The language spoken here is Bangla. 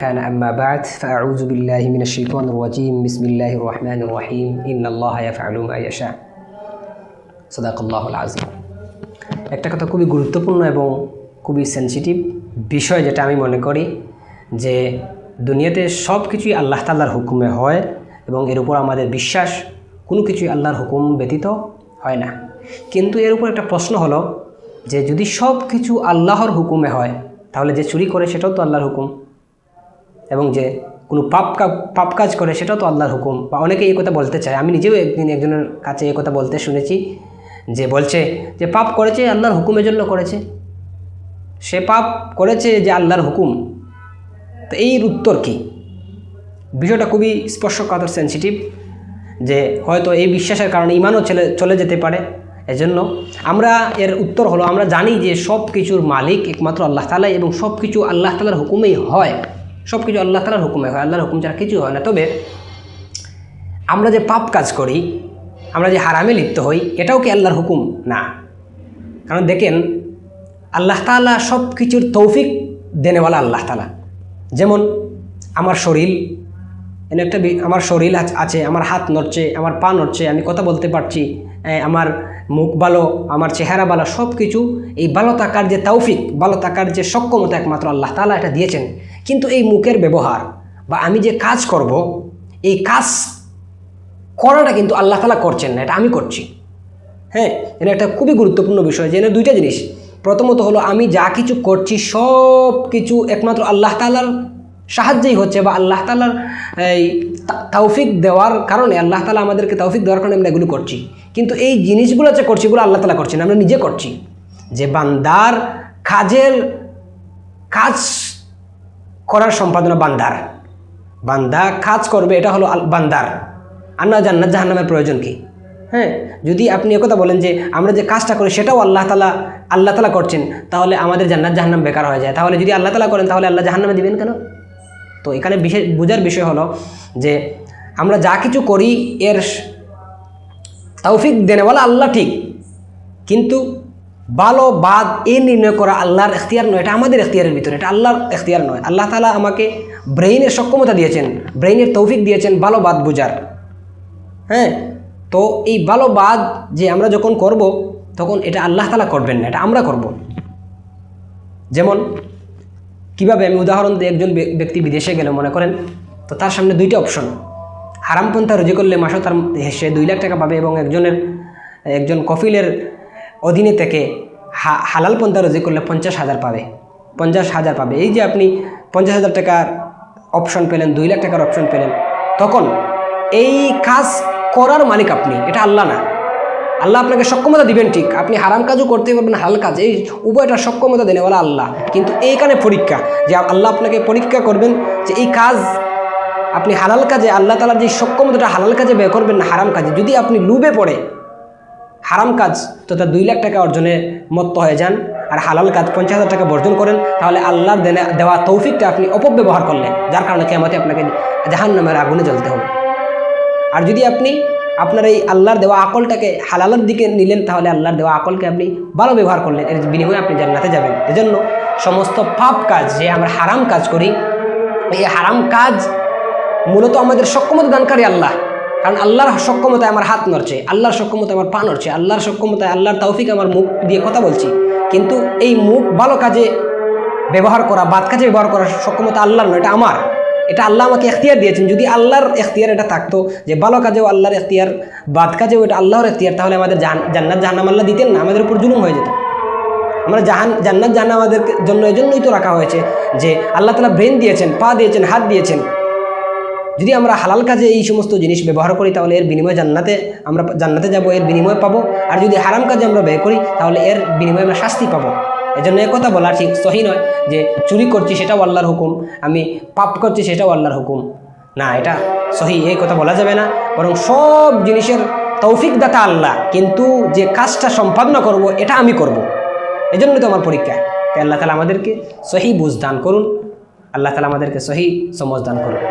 كان أما بعد فأعوذ بالله من الشيطان الرجيم بسم الله الرحمن الرحيم إن الله يفعل ما يشاء صدق الله العظيم। একটা কথা খুবই গুরুত্বপূর্ণ এবং খুবই সেনসিটিভ বিষয়, যেটা আমি মনে করি যে দুনিয়াতে সব কিছুই আল্লাহ তাআলার হুকুমে হয় এবং এর উপর আমাদের বিশ্বাস, কোনো কিছুই আল্লাহর হুকুম ব্যতীত হয় না। কিন্তু এর উপর একটা প্রশ্ন হলো যে যদি সব কিছু আল্লাহর হুকুমে হয়, তাহলে যে চুরি করে সেটাও তো আল্লাহর হুকুম, এবং যে কোনো পাপ কাজ করে সেটাও তো আল্লাহর হুকুম। বা অনেকে এই কথা বলতে চায়, আমি নিজেও একদিন একজনের কাছে এই কথা বলতে শুনেছি, যে বলছে যে পাপ করেছে আল্লাহর হুকুমের জন্য করেছে, সে পাপ করেছে যে আল্লাহর হুকুম। তো এর উত্তর কি? বিষয়টা খুবই স্পর্শকাতর, সেনসিটিভ, যে হয়তো এই বিশ্বাসের কারণে ইমানও চলে যেতে পারে। এজন্য আমরা এর উত্তর হলো, আমরা জানি যে সব কিছুর মালিক একমাত্র আল্লাহ তাআলা এবং সব কিছু আল্লাহ তাআলার হুকুমেই হয়, সব কিছু আল্লাহ তাআলার হুকুমে হয়, আল্লাহর হুকুম ছাড়া কিছু হয় না। তবে আমরা যে পাপ কাজ করি, আমরা যে হারামে লিপ্ত হই, এটাও কি আল্লাহর হুকুম? না। কারণ দেখেন, আল্লাহ তাআলা সব কিছুর তৌফিক দেনেওয়ালা আল্লাহ তাআলা। যেমন আমার শরীর, আমার শরীর আছে, আমার হাত নড়ছে, আমার পা নড়ছে, আমি কথা বলতে পারছি, আমার মুখ ভালো, আমার চেহারা ভালো, সব কিছু এই ভালো থাকার যে তৌফিক, ভালো থাকার যে সক্ষমতা একমাত্র আল্লাহ তাআলা এটা দিয়েছেন। কিন্তু এই মুখের ব্যবহার বা আমি যে কাজ করব, এই কাজ করাটা কিন্তু আল্লাহ তাআলা করছেন না, এটা আমি করছি। হ্যাঁ, এটা একটা খুবই গুরুত্বপূর্ণ বিষয়। যে দুইটা জিনিস, প্রথমত হলো আমি যা কিছু করছি সব কিছু একমাত্র আল্লাহ তাআলার সাহায্যেই হচ্ছে, বা আল্লাহ তাআলার এই তৌফিক দেওয়ার কারণে, আল্লাহ তাআলা আমাদেরকে তৌফিক দেওয়ার কারণে আমরা এগুলো করছি। কিন্তু এই জিনিসগুলো যে করছি, এগুলো আল্লাহ তাআলা করছেন, আমরা নিজে করছি। যে বান্দার কাজ করার সম্পাদনা বান্দা কাজ করবে, এটা হলো বান্দার। আর না জান্নাত জাহান্নামের প্রয়োজন কি? হ্যাঁ, যদি আপনি একথা বলেন যে আমরা যে কাজটা করি সেটাও আল্লাহ তাআলা করছেন, তাহলে আমাদের জান্নাত জাহান্নাম বেকার হয়ে যায়। তাহলে যদি আল্লাহ তাআলা করেন, তাহলে আল্লাহ জাহান্নামে দিবেন কেন? তো এখানে বোঝার বিষয় হলো যে আমরা যা কিছু করি এর তৌফিক দেনেওয়ালা আল্লাহ ঠিক, কিন্তু ভালো বাদ এ নির্ণয় করা আল্লাহর এখতিয়ার নয়, এটা আমাদের এখতিয়ারের ভিতরে, এটা আল্লাহর এখতিয়ার নয়। আল্লাহ তাআলা আমাকে ব্রেইনের সক্ষমতা দিয়েছেন, ব্রেইনের তৌফিক দিয়েছেন ভালো বাদ বোঝার। হ্যাঁ, তো এই ভালো বাদ যে আমরা যখন করব, তখন এটা আল্লাহ তাআলা করবেন না, এটা আমরা করব। যেমন কিভাবে, আমি উদাহরণ দিই, একজন ব্যক্তি বিদেশে গেলে মনে করেন, তো তার সামনে দুইটা অপশন। হারামপন্থা রুজি করলে মাসও তার সে 2 লাখ টাকা পাবে, এবং একজন কফিলের অধীনে থেকে হালাল পন্থা রুজি করলে 50,000 পাবে। এই যে আপনি 50,000 টাকার অপশন পেলেন, 2 লাখ টাকার অপশন পেলেন, তখন এই কাজ করার মালিক আপনি, এটা আল্লাহ না। আল্লাহ আপনাকে সক্ষমতা দিবেন ঠিক, আপনি হারাম কাজও করতে পারবেন, হালাল কাজ, এই উভয়টার সক্ষমতা দেনেওয়ালা আল্লাহ। কিন্তু এইখানে পরীক্ষা, যে আল্লাহ আপনাকে পরীক্ষা করবেন যে এই কাজ আপনি হালাল কাজে, আল্লাহ তাআলার যে সক্ষমতাটা হালাল কাজে ব্যয় করবেন না হারাম কাজে। যদি আপনি লুবে পড়ে হারাম কাজ, তো তার 2 লাখ টাকা অর্জনে মত্ত হয়ে যান, আর হালাল কাজ 50,000 টাকা বর্জন করেন, তাহলে আল্লাহর দেওয়া তৌফিকটা আপনি অপব্যবহার করলেন, যার কারণে কিয়ামতে আপনাকে জাহান্নামের আগুনে জ্বলতে হবে। আর যদি আপনি আপনার এই আল্লাহর দেওয়া আকলটাকে হালালের দিকে নিলেন, তাহলে আল্লাহর দেওয়া আকলকে আপনি ভালো ব্যবহার করলেন, এর বিনিময়ে আপনি জান্নাতে যাবেন। এজন্য সমস্ত পাপ কাজ যে আমরা হারাম কাজ করি, এই হারাম কাজ মূলত আমাদের সক্ষমতা দানকারী আল্লাহ। কারণ আল্লাহর সক্ষমতায় আমার হাত নড়ছে, আল্লাহর সক্ষমতায় আমার পা নড়ছে, আল্লাহর সক্ষমতায়, আল্লাহর তৌফিক আমার মুখ দিয়ে কথা বলছি। কিন্তু এই মুখ ভালো কাজে ব্যবহার করা, বাদ কাজে ব্যবহার করার সক্ষমতা আল্লাহর নয়, এটা আমার। এটা আল্লাহ আমাকে এখতিয়ার দিয়েছেন। যদি আল্লাহর এখতিয়ার এটা থাকতো, যে ভালো কাজেও আল্লাহর এখতিয়ার, বাদ কাজেও এটা আল্লাহর এখতিয়ার, তাহলে আমাদের জান্নাত জাহান্নাম আল্লাহ দিতেন না, আমাদের উপর জুলুম হয়ে যেত। আমরা জান্নাত জাহান্নাম আমাদের জন্য এজন্যই তো রাখা হয়েছে যে আল্লাহ তাআলা ব্রেন দিয়েছেন, পা দিয়েছেন, হাত দিয়েছেন। যদি আমরা হালাল কাজে এই সমস্ত জিনিস ব্যবহার করি, তাহলে এর বিনিময়ে আমরা জান্নাতে যাব, এর বিনিময় পাবো। আর যদি হারাম কাজে আমরা ব্যয় করি, তাহলে এর বিনিময়ে আমরা শাস্তি পাবো। এজন্য কথা বলা ঠিক সহি নয় যে চুরি করছি সেটাও আল্লাহর হুকুম, আমি পাপ করছি সেটাও আল্লাহর হুকুম। না, এটা সহি, এই কথা বলা যাবে না। বরং সব জিনিসের তৌফিক দাতা আল্লাহ, কিন্তু যে কাজটা সম্পাদন করব এটা আমি করব। এজন্য তো আমার পরীক্ষা। তাই আল্লাহ তাআলা আমাদেরকে সহি বুঝ দান করুন, আল্লাহ তাআলা আমাদেরকে সহি সমঝ দান করুন।